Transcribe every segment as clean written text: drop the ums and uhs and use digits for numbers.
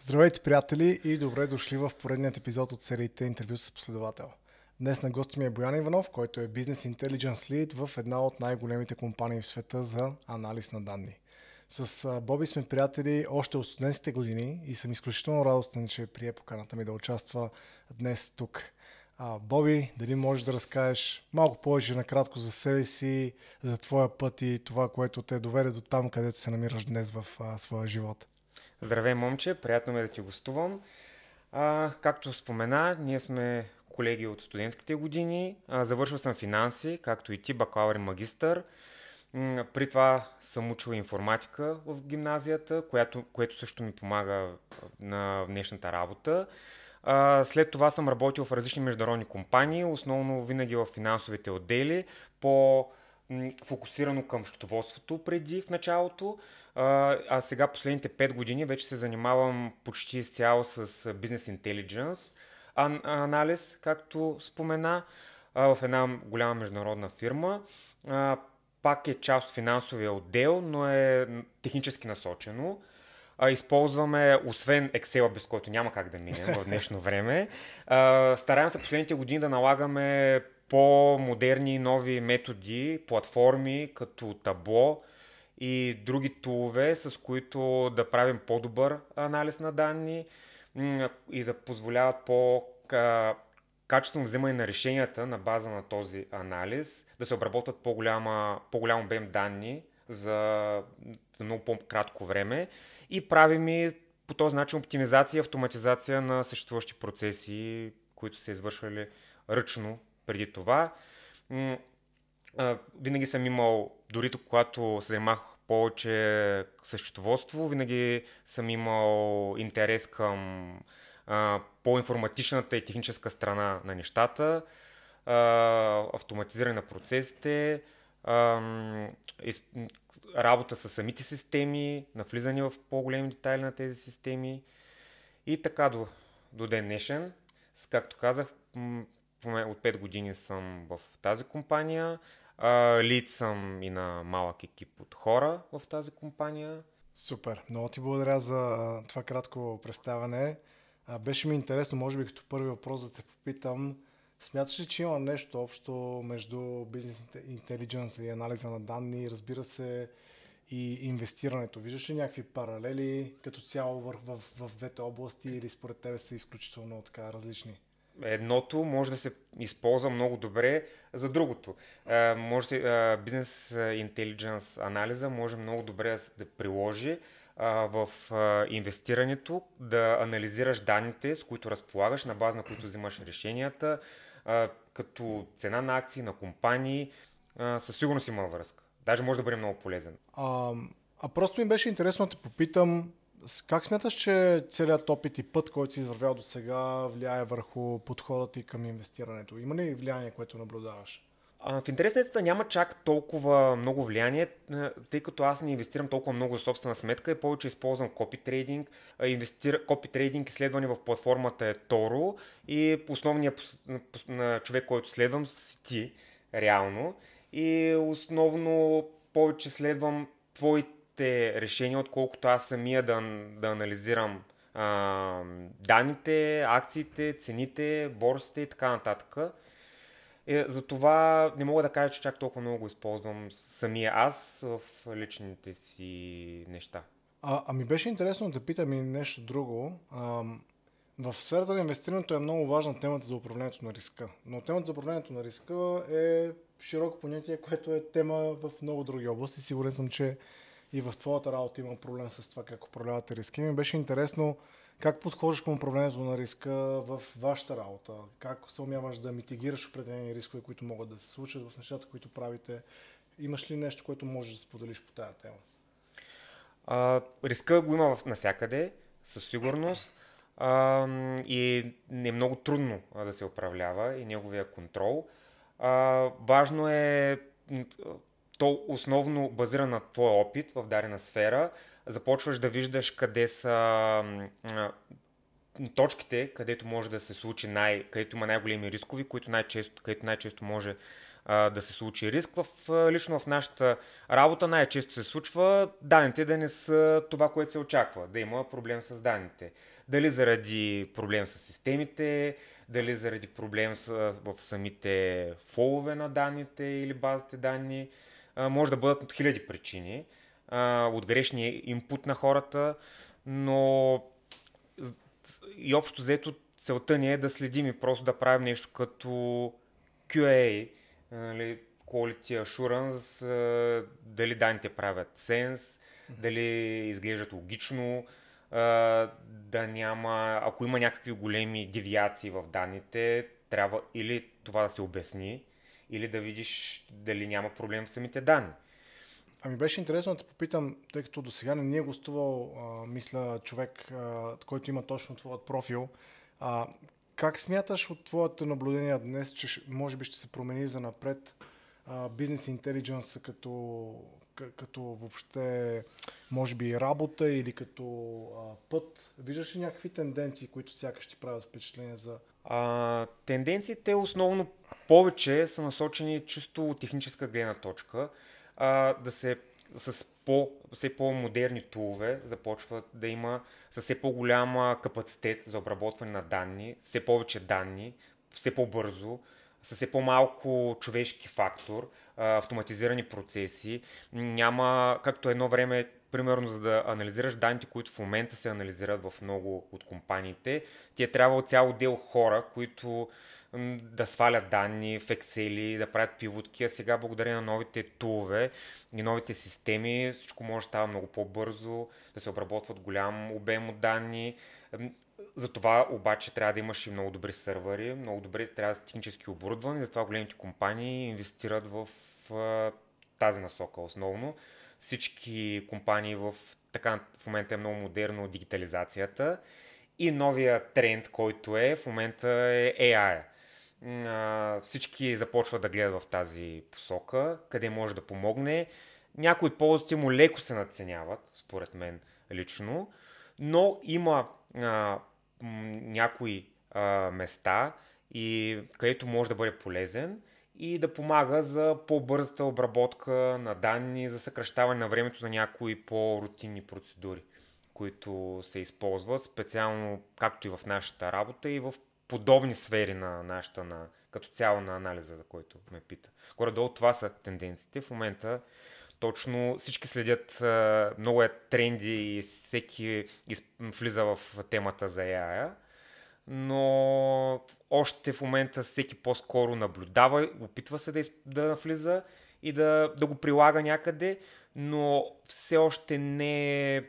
Здравейте, приятели, и добре дошли в поредният епизод от сериите Интервю с последовател. Днес на гости ми е Боян Иванов, който е Business Intelligence Lead в една от най-големите компании в света за анализ на данни. С Боби сме приятели още от студентските години и съм изключително радостен, че прие поканата ми да участва днес тук. Боби, дали можеш да разкажеш малко повече накратко за себе си, за твоя път и това, което те доведе до там, където се намираш днес в своя живот? Здравей, момче, приятно ми е да ти гостувам. Както спомена, ние сме колеги от студентските години. Завършил съм финанси, както и ти, бакалавър и магистър. При това съм учил информатика в гимназията, което също ми помага на днешната работа. След това съм работил в различни международни компании, основно винаги в финансовите отдели, по фокусирано към счетоводството преди в началото. Сега последните 5 години вече се занимавам почти изцяло с бизнес интелидженс анализ, както спомена, в една голяма международна фирма. Пак е част от финансовия отдел, но е технически насочено. Използваме, освен Excel, без който няма как да минем в днешно време, стараем се последните години да налагаме по-модерни нови методи, платформи като Табло и други тулове, с които да правим по-добър анализ на данни и да позволяват качествено вземане на решенията на база на този анализ, да се обработват по-голям обем данни за много по-кратко време и правим и по този начин оптимизация и автоматизация на съществуващи процеси, които са извършвали ръчно преди това. Винаги съм имал, дори когато се занимах повече с счетоводство, винаги съм имал интерес към по-информатичната и техническа страна на нещата, автоматизиране на процесите, работа с самите системи, навлизане в по-големи детайли на тези системи и така до ден днешен. Както казах, от 5 години съм в тази компания. Лид съм и на малък екип от хора в тази компания. Супер! Много ти благодаря за това кратко представяне. Беше ми интересно, може би като първи въпрос да те попитам, смяташ ли, че има нещо общо между бизнес интелидженс и анализа на данни, разбира се, и инвестирането? Виждаш ли някакви паралели като цяло в двете области или според тебе са изключително така различни? Едното може да се използва много добре за другото. Бизнес интелидженс анализа може много добре да се приложи в инвестирането, да анализираш данните, с които разполагаш, на база на които взимаш решенията, като цена на акции, на компании, със сигурност има връзка. Даже може да бъде много полезен. Просто ми беше интересно да те попитам, как смяташ, че целият опит и път, който си извървял до сега, влияе върху подходът ти към инвестирането? Има ли влияние, което наблюдаваш? В интерес на истината няма чак толкова много влияние, тъй като аз не инвестирам толкова много за собствена сметка и повече използвам копи трейдинг. Копи трейдинг изследване в платформата е Toro и основният човек, който следвам, си ти, реално. И основно повече следвам твоите решения, отколкото аз самия да анализирам данните, акциите, цените, борсите и така нататък. Затова не мога да кажа, че чак толкова много го използвам самия аз в личните си неща. Ами беше интересно да питам и нещо друго. В сферата на инвестирането е много важна темата за управлението на риска. Но темата за управлението на риска е широко понятие, което е тема в много други области. Сигурен съм, че и в твоята работа има проблем с това как управлявате риски. Ми беше интересно как подхождаш към управлението на риска в вашата работа? Как се умяваш да митигираш определени рискове, които могат да се случат в нещата, които правите? Имаш ли нещо, което можеш да споделиш по тази тема? Риска го има навсякъде, със сигурност. И не е много трудно да се управлява и неговия контрол. Важно е то основно базира на твоя опит в дадена сфера. Започваш да виждаш къде са точките, където може да се случи където има най-големи рискови, където най-често може да се случи риск. Лично в нашата работа най-често се случва данните да не са това, което се очаква, да има проблем с данните. Дали заради проблем с системите, дали заради проблем в самите фолове на данните или базите данни. Може да бъдат от хиляди причини, от грешния инпут на хората, но и общо взето целта ни е да следим и просто да правим нещо като QA, нали, Quality Assurance, дали данните правят сенс, дали изглеждат логично, да няма, ако има някакви големи девиации в данните, трябва или това да се обясни, или да видиш дали няма проблем в самите данни. Ами беше интересно да те попитам, тъй като до сега не ни е гостувал, мисля, човек, който има точно твоят профил. Как смяташ от твоите наблюдения днес, че може би ще се промени за напред бизнес интелидженс като въобще, може би, работа или като път? Виждаш ли някакви тенденции, които сякаш ти правят впечатление за... Тенденциите основно повече са насочени чисто от техническа гледна точка. Да се с все по-модерни тулове започват да има с все по-голям капацитет за обработване на данни, все повече данни, все по-бързо, с все по-малко човешки фактор, автоматизирани процеси. Няма, както едно време, примерно за да анализираш данните, които в момента се анализират в много от компаниите, ти е трябвало цял отдел хора, които да свалят данни в Excel, да правят пивотки, а сега благодарение на новите тулове и новите системи всичко може да става много по-бързо, да се обработват голям обем от данни. За това обаче трябва да имаш и много добри сървъри, много добре трябва да са технически оборудвани, затова големите компании инвестират в тази насока основно. Всички компании в момента е много модерно дигитализацията и новия тренд, който е в момента е AI. Всички започват да гледат в тази посока, къде може да помогне. Някои от ползите му леко се надценяват, според мен лично, но има някои места, където може да бъде полезен и да помага за по-бързата обработка на данни, за съкращаване на времето на някои по-рутинни процедури, които се използват, специално както и в нашата работа и в подобни сфери на нашата, като цяло на анализа, за който ме пита. Горе-долу това са тенденциите. В момента точно всички следят, много е тренди и всеки влиза в темата за AI, но още в момента всеки по-скоро наблюдава, опитва се да влиза и да го прилага някъде, но все още не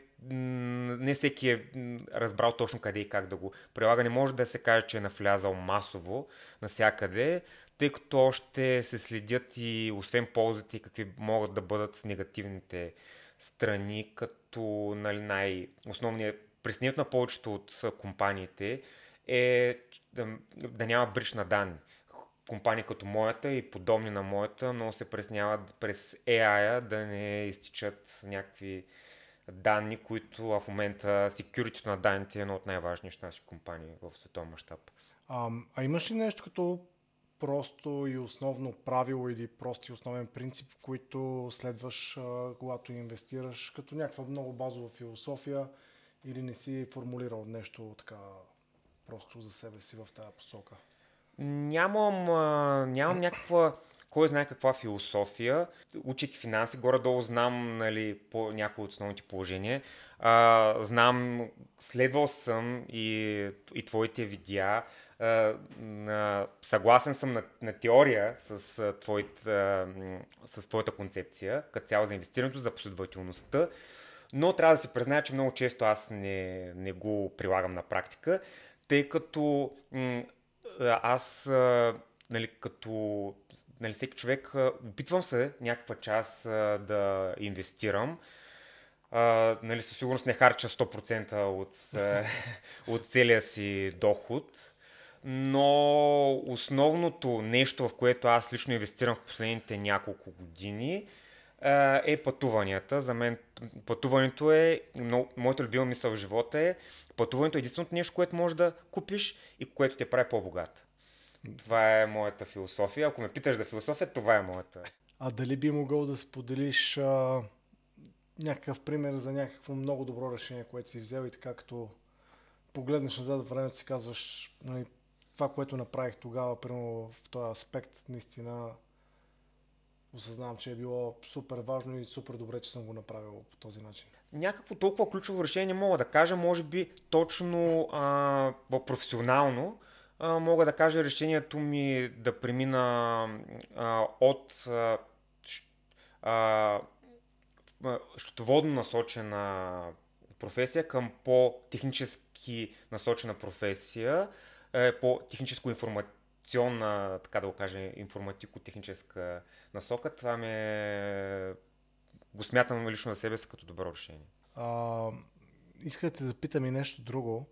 всеки е разбрал точно къде и как да го прилага. Не може да се каже, че е навлязал масово навсякъде, тъй като още се следят и освен ползите, какви могат да бъдат негативните страни, като основният притеснението на повечето от компаниите е да няма брич на данни. Компании като моята и подобни на моята много се пресняват през AI да не изтичат някакви данни, които в момента security на данните е едно от най-важните наши компании в световен мащаб. Имаш ли нещо като просто и основно правило или прост и основен принцип, който следваш, когато инвестираш, като някаква много базова философия, или не си формулирал нещо така просто за себе си в тази посока? Нямам някаква, кой знае каква философия. Учейки финанси, горе-долу знам, нали, по някои от основните положения. Знам, следвал съм и твоите видеа. Съгласен съм на теория с твоята концепция, като цяло за инвестирането, за последователността, но трябва да си призная, че много често аз не го прилагам на практика, тъй като аз, всеки човек, опитвам се някаква част да инвестирам. Със сигурност не харча 100% от целия си доход, но основното нещо, в което аз лично инвестирам в последните няколко години, е пътуванията. За мен пътуването е, моята любима мисъл в живота е, пътуването е единственото нещо, което можеш да купиш и което те прави по-богат. Това е моята философия. Ако ме питаш за философия, това е моята. А дали би могъл да споделиш някакъв пример за някакво много добро решение, което си взел и така като погледнеш назад в времето си казваш, нали, това, което направих тогава, примерно в този аспект, наистина осъзнавам, че е било супер важно и супер добре, че съм го направил по този начин. Някакво толкова ключово решение не мога да кажа, може би точно професионално. Мога да кажа решението ми да премина от а, счетоводно насочена професия към по-технически насочена професия, по-техническо-информационна, така да го кажа, информатико-техническа насока. Това го смятам лично за себе си като добро решение. Исках да те запитам и нещо друго.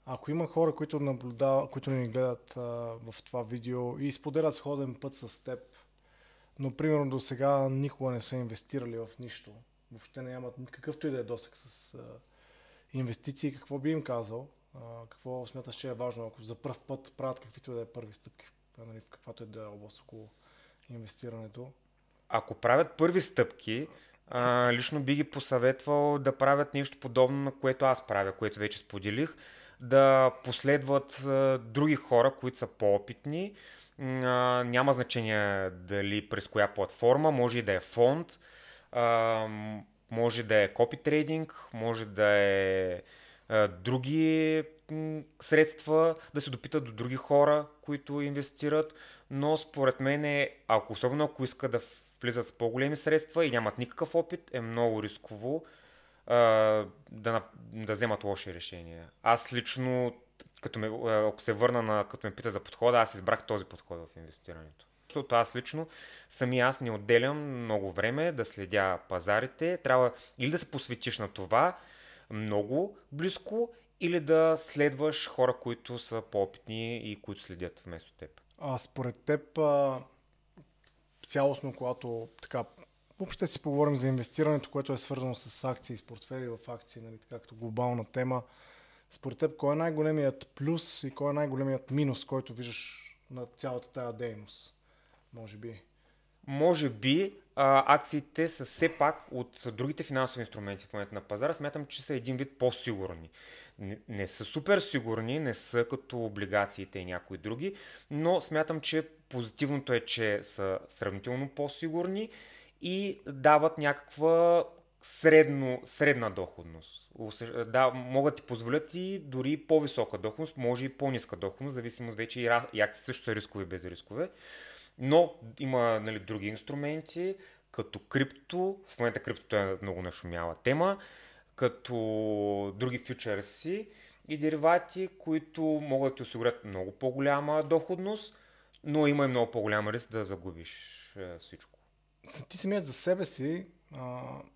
Ако има хора, които наблюдават, които ни гледат в това видео и споделят сходен път с теб, но примерно до сега никога не са инвестирали в нищо, въобще нямат какъвто и да е досег с инвестиции, какво би им казал? Какво смяташ, че е важно, ако за пръв път правят каквито и да е първи стъпки, нали, в каквато и да е област около инвестирането? Ако правят първи стъпки, лично би ги посъветвал да правят нещо подобно, на което аз правя, което вече споделих, да последват други хора, които са по-опитни. Няма значение дали през коя платформа, може и да е фонд, може да е копи трейдинг, може да е други средства, да се допитат до други хора, които инвестират, но според мен, особено ако искат да влизат с по-големи средства и нямат никакъв опит, е много рисково да вземат лоши решения. Аз лично, ако се върна като ме пита за подхода, аз избрах този подход в инвестирането. Защото аз лично, аз не отделям много време да следя пазарите. Трябва или да се посветиш на това много близко, или да следваш хора, които са по-опитни и които следят вместо теб. Според теб, цялостно, когато така, въобще си поговорим за инвестирането, което е свързано с акции, с портфели в акции, нали, така като глобална тема, според теб, кой е най-големият плюс и кой е най-големият минус, който виждаш на цялата тази дейност? Може би. Може би акциите са все пак от другите финансови инструменти в момента на пазара, смятам, че са един вид по-сигурни. Не са супер сигурни, не са като облигациите и някои други, но смятам, че позитивното е, че са сравнително по-сигурни и дават някаква средна доходност. Да, могат да ти позволят и дори по-висока доходност, може и по-ниска доходност, зависимост вече и акции също са рискови и безрискове. Но има, нали, други инструменти, като крипто, в момента криптото е много нашумяла тема, като други фьючерси и деривати, които могат да ти осигурят много по-голяма доходност, но има и много по-голям риск да загубиш всичко. Ти самият за себе си,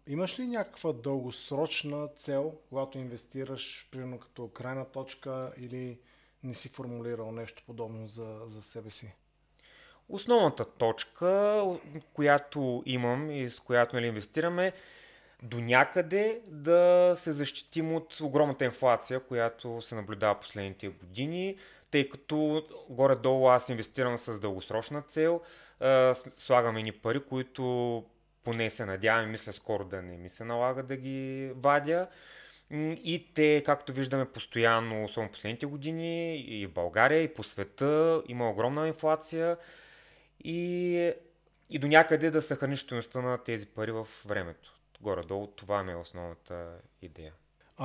имаш ли някаква дългосрочна цел, когато инвестираш, примерно като крайна точка, или не си формулирал нещо подобно за себе си? Основната точка, която имам и с която, нали, инвестираме, до някъде да се защитим от огромната инфлация, която се наблюдава последните години, тъй като горе-долу аз инвестирам с дългосрочна цел, слагам едни пари, които поне се надявам и мисля скоро да не ми се налага да ги вадя. И те, както виждаме постоянно, особено последните години, и в България, и по света има огромна инфлация и до някъде да съхраниш стойността на тези пари в времето. Горе-долу това ми е основната идея.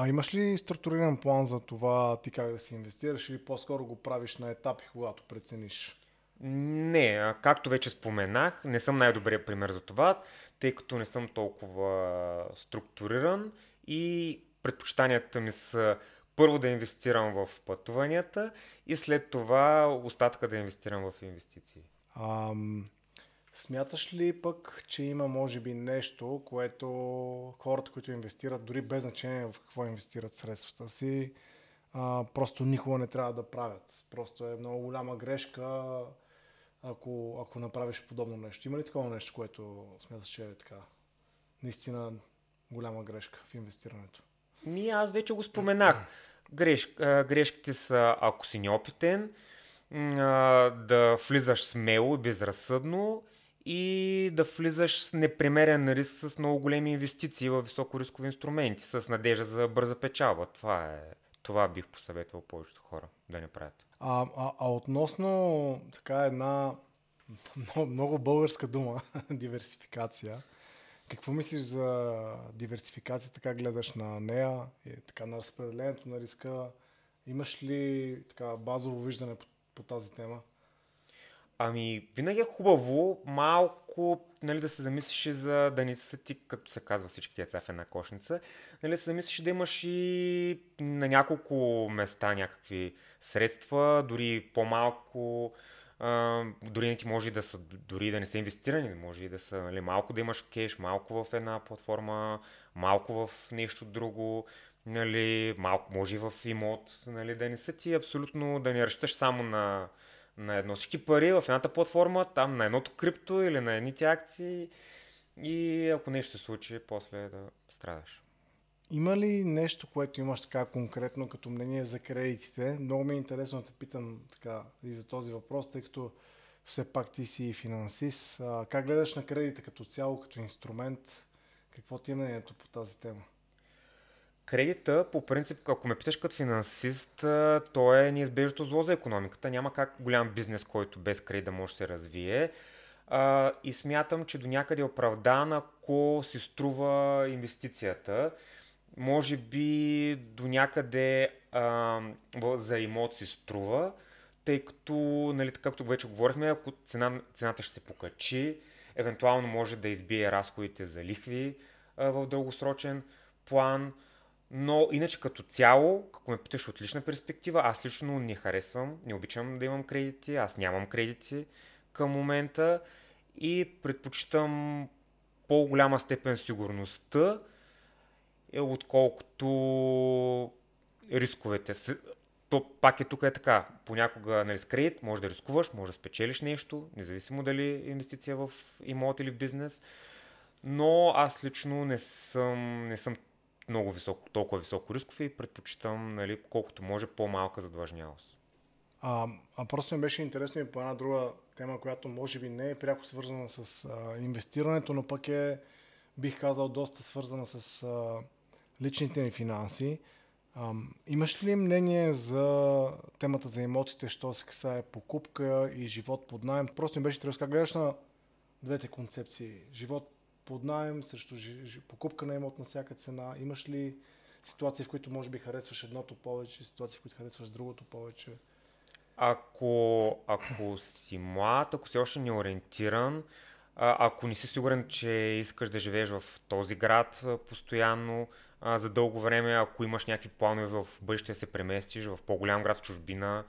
Имаш ли структуриран план за това ти как да си инвестираш или по-скоро го правиш на етапи, когато прецениш? Не, както вече споменах, не съм най-добрият пример за това, тъй като не съм толкова структуриран и предпочитанията ми са първо да инвестирам в пътуванията и след това остатъка да инвестирам в инвестиции. Смяташ ли пък, че има може би нещо, което хората, които инвестират, дори без значение в какво инвестират средствата си, просто никога не трябва да правят? Просто е много голяма грешка, ако направиш подобно нещо. Има ли такова нещо, което смяташ, че е така наистина голяма грешка в инвестирането? Аз вече го споменах. Грешките са, ако си неопитен, да влизаш смело и безразсъдно и да влизаш с непремерен риск с много големи инвестиции в високорискови инструменти, с надежда за бърза печалба. Това бих посъветвал повечето хора да не правят. Относно така една много българска дума, диверсификация. Какво мислиш за диверсификацията, как гледаш на нея, така на разпределението на риска? Имаш ли така базово виждане по тази тема? Ами, винаги е хубаво малко, нали, да се замислиш и за да не са ти, като се казва, всички яйца в една кошница, нали, да се замислиш да имаш и на няколко места някакви средства, дори по-малко, дори не ти може да са, дори да не са инвестирани, може и да са, нали, малко да имаш кеш, малко в една платформа, малко в нещо друго, нали, малко може и в имот, нали, да не са ти абсолютно, да не разчиташ само на едно всички пари в едната платформа, там на едното крипто или на едните акции и ако нещо се случи, после да страдаш. Има ли нещо, което имаш така конкретно като мнение за кредитите? Много ми е интересно да те питам така и за този въпрос, тъй като все пак ти си финансист. Как гледаш на кредита като цяло, като инструмент? Какво ти е мнението по тази тема? Кредита, по принцип, ако ме питаш като финансист, то е неизбежното зло за икономиката. Няма как голям бизнес, който без кредит да може да се развие. И смятам, че до някъде е оправдан, ако си струва инвестицията. Може би до някъде за имот си струва, тъй като, нали, както вече говорихме, ако цената ще се покачи, евентуално може да избие разходите за лихви в дългосрочен план. Но иначе като цяло, ако ме питаш от лична перспектива, аз лично не харесвам, не обичам да имам кредити, аз нямам кредити към момента и предпочитам по-голяма степен сигурността, отколкото рисковете. То пак тук е така. Понякога, нали, с кредит може да рискуваш, може да спечелиш нещо, независимо дали инвестиция в имот или в бизнес. Но аз лично не съм много високо, толкова високо рисков и предпочитам, нали, колкото може по-малка задлъжнялост. Просто ми беше интересно и по една друга тема, която може би не е пряко свързана с инвестирането, но пък е, бих казал, доста свързана с личните ни финанси. Имаш ли мнение за темата за имотите, що се касае покупка и живот под наем? Просто ми беше интересно как гледаш на двете концепции. Живот под наем срещу покупка на имот на всяка цена. Имаш ли ситуации, в които може би харесваш едното повече, ситуации, в които харесваш другото повече? Ако си млад, ако си още не ориентиран, ако не си сигурен, че искаш да живееш в този град постоянно за дълго време, ако имаш някакви планове в бъдеще да се преместиш в по-голям град в чужбина,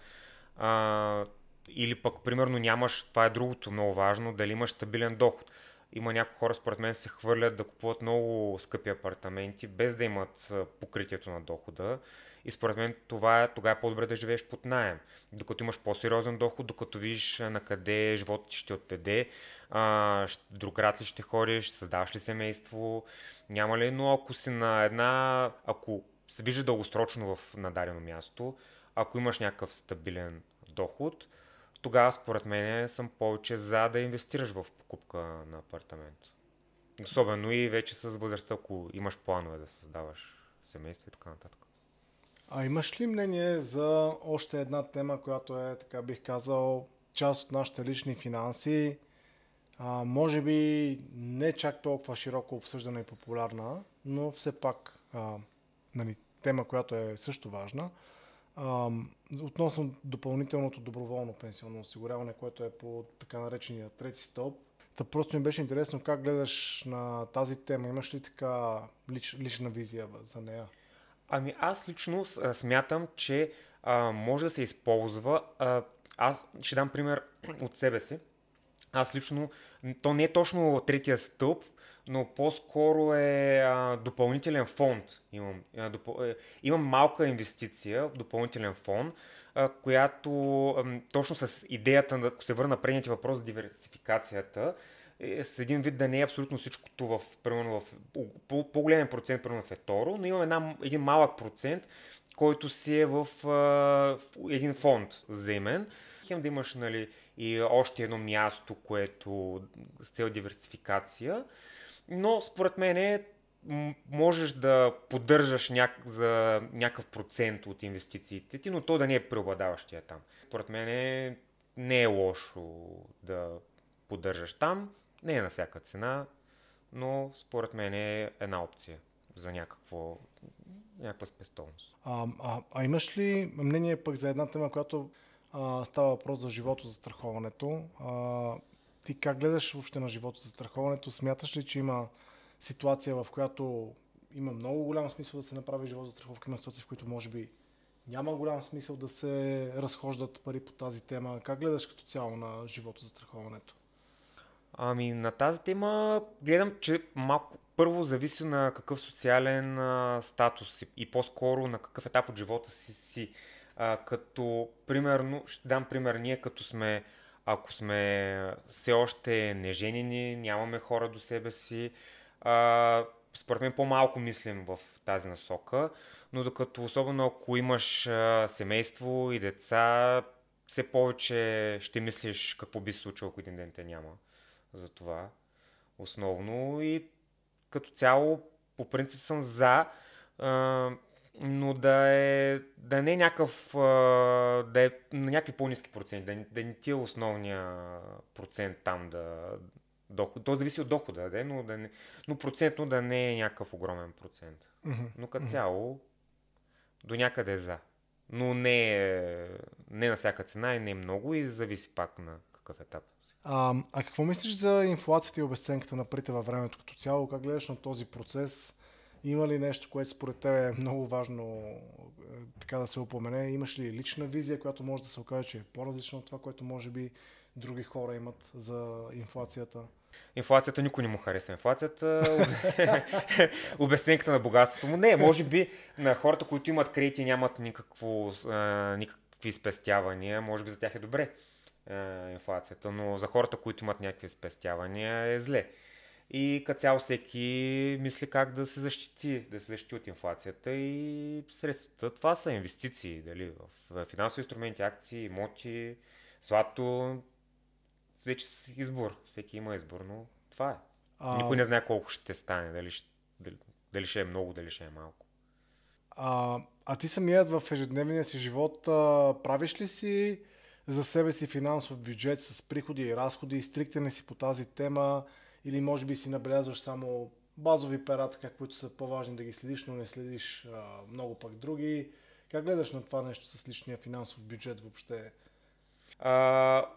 или пък примерно нямаш, това е другото много важно, дали имаш стабилен доход. Има някои хора, според мен, се хвърлят да купуват много скъпи апартаменти, без да имат покритието на дохода. И според мен тогава е по-добре да живееш под наем. Докато имаш по-сериозен доход, докато видиш на къде животът ти ще отведе, друг град ли ще ходиш, създаваш ли семейство, няма ли, но ако си ако се виждаш дългосрочно на дадено място, ако имаш някакъв стабилен доход, тогава според мен съм повече за да инвестираш в покупка на апартамент. Особено и вече с възрастта, ако имаш планове да създаваш семейство и така нататък. Имаш ли мнение за още една тема, която е, така бих казал, част от нашите лични финанси? Може би не чак толкова широко обсъждана и популярна, но все пак нали, тема, която е също важна. Относно допълнителното доброволно пенсионно осигуряване, което е по така наречения трети стълб. Та просто ми беше интересно как гледаш на тази тема. Имаш ли така лична визия за нея? Ами аз лично смятам, че може да се използва. Аз ще дам пример от себе си. Аз лично, то не е точно третия стълб, но по-скоро е допълнителен фонд. Имам малка инвестиция, допълнителен фонд, която точно с идеята, да се върна предния въпрос за диверсификацията, с един вид да не е абсолютно всичкото примерно в по-голям процент, примерно в еторо, но имам един малък процент, който си е в един фонд взаимен. Хем да имаш, нали, и още едно място, което с цел диверсификация, но според мен можеш да поддържаш за някакъв процент от инвестициите ти, но то да не е преобладаващия там. Според мен не е лошо да поддържаш там, не е на всяка цена, но според мен е една опция за някаква спестовност. Имаш ли мнение пък за една тема, която става въпрос за живото застраховането? Ти как гледаш въобще на живото застраховането? Смяташ ли, че има ситуация, в която има много голям смисъл да се направи живот застраховка? Има ситуации, в които може би няма голям смисъл да се разхождат пари по тази тема. Как гледаш като цяло на живото застраховането? На тази тема гледам, че малко първо зависи на какъв социален статус си и по-скоро на какъв етап от живота си. Като примерно, ще дам пример, ние ако сме все още неженени, нямаме хора до себе си, според мен по-малко мислим в тази насока, но докато особено ако имаш семейство и деца, все повече ще мислиш какво би се случило, ако един ден те няма. За това основно и като цяло по принцип съм за, но да не е да е на някакви по-ниски проценти, да не ти е основния процент там доход. То зависи от дохода, но процентно да не е някакъв огромен процент. Но като цяло до някъде е за. Но не на всяка цена и не е много и зависи пак на какъв етап. Какво мислиш за инфлацията и обесценката на парите във времето като цяло? Как гледаш на този процес? Има ли нещо, което според теб е много важно така да се упомене? Имаш ли лична визия, която може да се окаже, че е по-различна от това, което може би други хора имат за инфлацията? Инфлацията никой не му хареса. Инфлацията, обесценката на богатството му. Не, може би на хората, които имат кредити и нямат никакви спестявания, може би за тях е добре инфлацията, но за хората, които имат някакви спестявания е зле. И като цяло всеки мисли как да се защити от инфлацията и средствата. Това са инвестиции, дали в финансови инструменти, акции, имоти, злато. Вече избор. Всеки има избор, но това е. Никой не знае колко ще стане, дали ще е много, дали ще е малко. Ти самият в ежедневния си живот правиш ли си за себе си финансов бюджет с приходи и разходи, стриктен ли си по тази тема или може би си набелязваш само базови пера, които са по-важни да ги следиш, но не следиш много пък други? Как гледаш на това нещо с личния финансов бюджет въобще?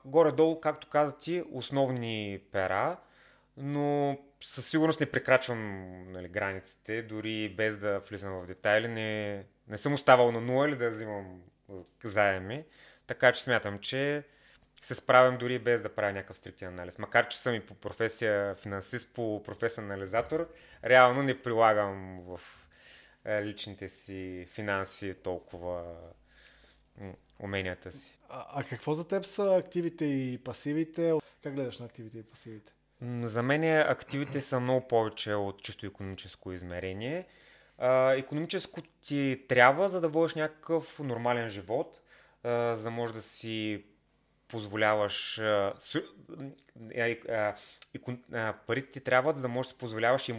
Горе-долу, както каза ти, основни пера, но със сигурност не прекрачвам, нали, границите, дори без да влизам в детайли. Не съм оставал на нула или да взимам заеми, така че смятам, че се справям дори без да правя някакъв стриктен анализ. Макар че съм и по професия финансист, по професия анализатор, реално не прилагам в личните си финанси толкова уменията си. Какво за теб са активите и пасивите? Как гледаш на активите и пасивите? За мен активите са много повече от чисто икономическо измерение. Икономическо ти трябва, за да водиш някакъв нормален живот, за да можеш да си позволяваш парите ти трябва, за да можеш да си позволяваш и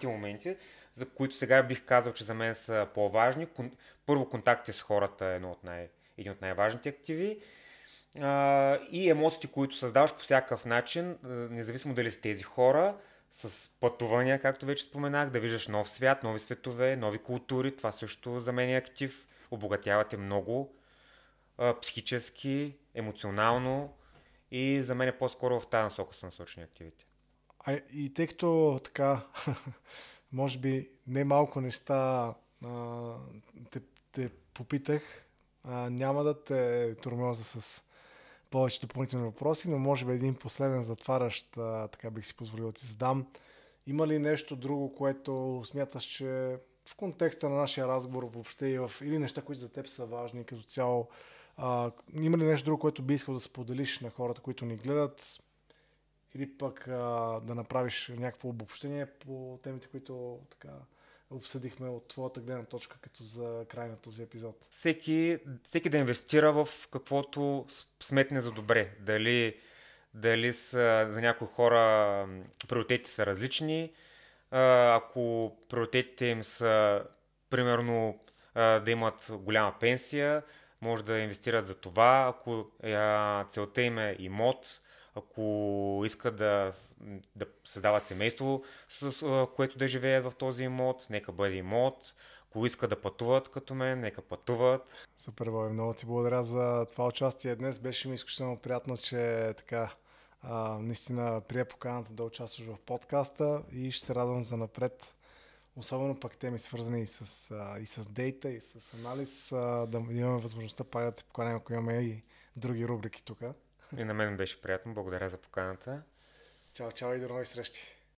моменти, за които сега бих казал, че за мен са по-важни. Първо, контакти с хората е един от най-важните активи. И емоциите, които създаваш по всякакъв начин, независимо дали с тези хора, с пътувания, както вече споменах, да виждаш нов свят, нови светове, нови култури. Това също за мен е актив. Обогатявате много психически, емоционално и за мен е по-скоро в тази насока са насочени активите. И тъй като така, може би не малко неща те попитах, няма да те тормоза с повече допълнителни въпроси, но може би един последен затварящ, така бих си позволил да ти задам. Има ли нещо друго, което смяташ, че в контекста на нашия разговор въобще или неща, които за теб са важни като цяло, има ли нещо друго, което би искал да споделиш на хората, които ни гледат, или пък да направиш някакво обобщение по темите, които така обсъдихме от твоята гледна точка като за край на този епизод? Всеки да инвестира в каквото сметне за добре. Дали са, за някои хора приоритетите са различни. Ако приоритетите им са примерно да имат голяма пенсия, може да инвестират за това. Ако целта им е имот, ако искат да създават семейство, с което да живеят в този имот, нека бъде имот. Ако искат да пътуват като мен, нека пътуват. Супер, Бой, много ти благодаря за това участие днес. Беше ми изключително приятно, че така наистина прие поканата да участваш в подкаста и ще се радвам за напред. Особено пък теми свързани и с дейта, и с анализ, да имаме възможността пак да те поканим, ако имаме и други рубрики тук. И на мен беше приятно. Благодаря за поканата. Чао, чао и до нови срещи.